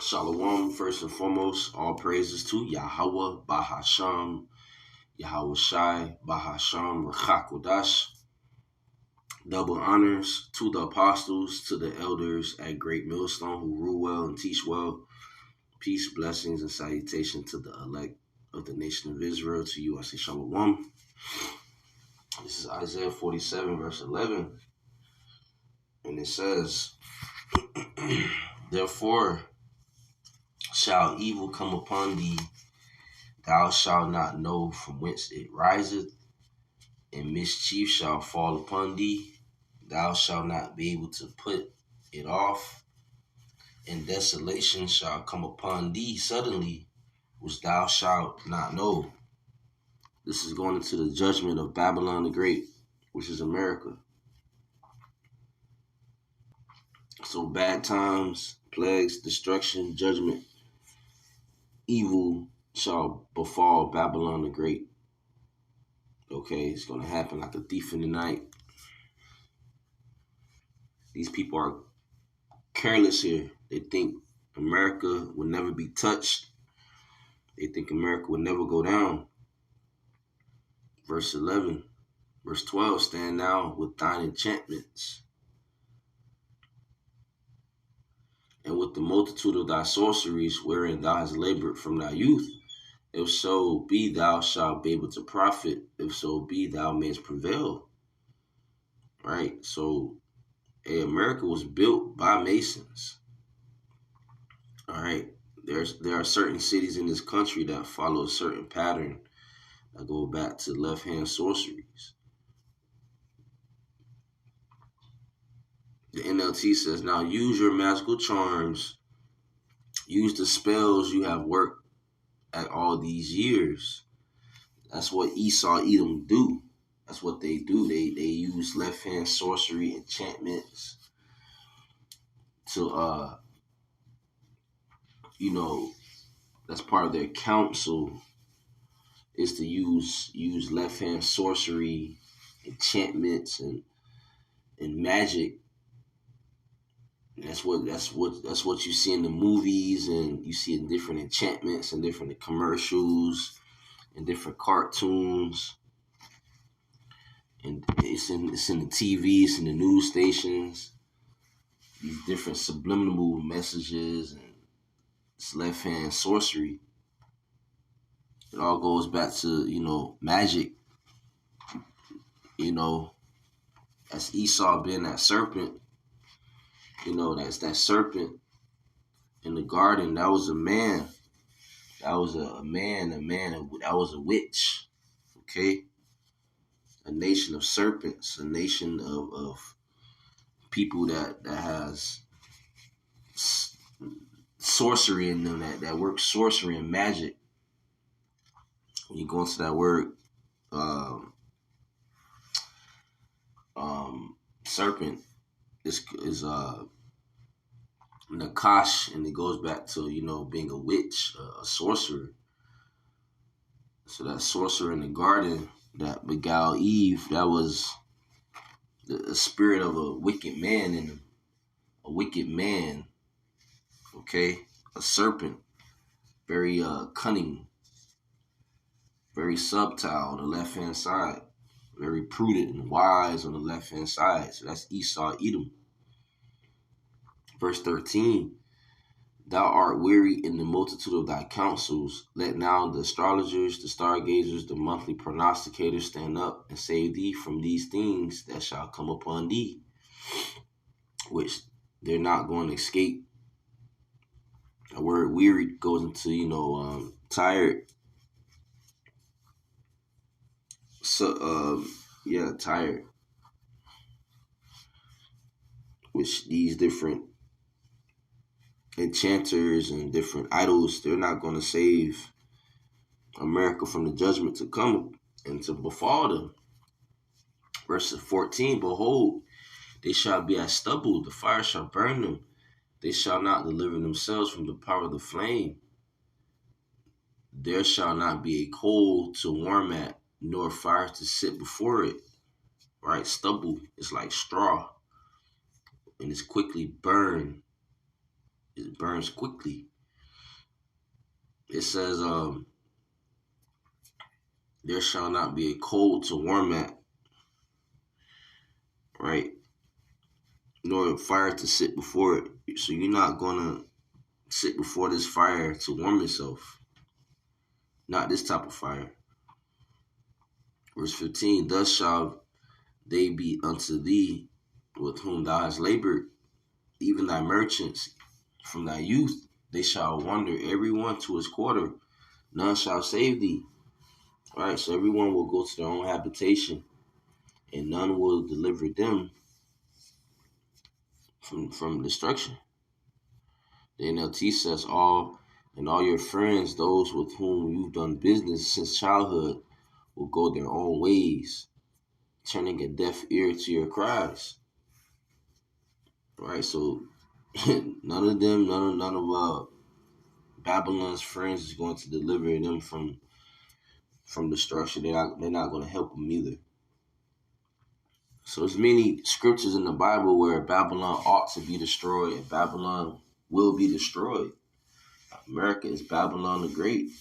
Shalom, first and foremost, all praises to Yahweh, Bahasham, Yahweh Shai, Bahasham, Rachakodash. Double honors to the apostles, to the elders at Great Millstone who rule well and teach well. Peace, blessings, and salutation to the elect of the nation of Israel. To you, I say Shalom. This is Isaiah 47, verse 11. And it says, Therefore shall evil come upon thee. Thou shalt not know from whence it riseth, and mischief shall fall upon thee. Thou shalt not be able to put it off, and desolation shall come upon thee suddenly, which thou shalt not know. This is going into the judgment of Babylon the Great, which is America. So bad times, plagues, destruction, judgment, evil shall befall Babylon the Great. Okay, it's going to happen like a thief in the night. These people are careless here. They think America will never be touched. They think America will never go down. Verse 11. Verse 12, stand now with thine enchantments, and with the multitude of thy sorceries, wherein thou hast labored from thy youth. If so be thou shalt be able to profit, if so be thou mayest prevail. Right? So, America was built by Masons. All right. There are certain cities in this country that follow a certain pattern that go back to left-hand sorceries. The NLT says, now use your magical charms, use the spells you have worked at all these years. That's what Esau, Edom do. That's what they do. They use left-hand sorcery, enchantments to, that's part of their counsel is to use left-hand sorcery, enchantments, and magic. That's what you see in the movies, and you see in different enchantments and different commercials and different cartoons, and it's in the TV, it's in the news stations. These different subliminal messages, and it's left hand sorcery. It all goes back to magic. That's Esau being that serpent. That's that serpent in the garden. That was a man. That was a man. That was a witch. Okay? A nation of serpents. A nation of people that has sorcery in them, that work sorcery and magic. When you go into that word, serpent is Nakash, and it goes back to being a witch, a sorcerer. So that sorcerer in the garden that beguiled Eve, that was the spirit of a wicked man in him. A wicked man, okay? A serpent, very cunning, very subtle on the left-hand side, very prudent and wise on the left-hand side. So that's Esau, Edom. Verse 13, thou art weary in the multitude of thy counsels. Let now the astrologers, the stargazers, the monthly prognosticators stand up and save thee from these things that shall come upon thee, which they're not going to escape. The word weary goes into, tired. So, tired. Which these different enchanters and different idols, they're not going to save America from the judgment to come and to befall them. Verse 14, behold, they shall be as stubble, the fire shall burn them. They shall not deliver themselves from the power of the flame. There shall not be a coal to warm at, nor fire to sit before it. Right? Stubble is like straw, and it's quickly burned. It burns quickly. It says, there shall not be a coal to warm at, right? Nor a fire to sit before it. So you're not gonna sit before this fire to warm yourself. Not this type of fire. Verse 15, thus shall they be unto thee with whom thou hast labored, even thy merchants from thy youth. They shall wander every one to his quarter. None shall save thee. All right, so everyone will go to their own habitation, and none will deliver them from destruction. The NLT says all your friends, those with whom you've done business since childhood, will go their own ways, turning a deaf ear to your cries. Right, so none of them, none of Babylon's friends is going to deliver them from destruction. They're not going to help them either. So there's many scriptures in the Bible where Babylon ought to be destroyed and Babylon will be destroyed. America is Babylon the Great.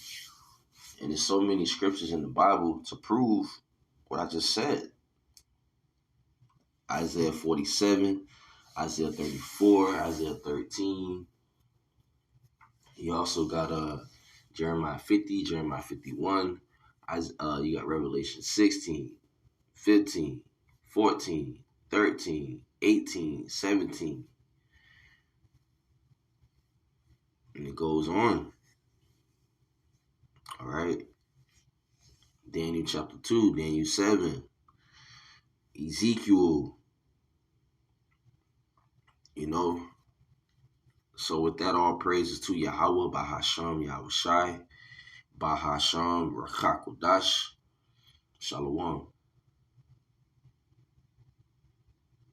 And there's so many scriptures in the Bible to prove what I just said. Isaiah 47, Isaiah 34, Isaiah 13. You also got Jeremiah 50, Jeremiah 51. You got Revelation 16, 15, 14, 13, 18, 17. And it goes on. All right. Daniel chapter 2, Daniel 7, Ezekiel, you know. So with that, all praises to Yahweh, Bahasham, Yahushai, Bahasham, Rachakodash, Shalom.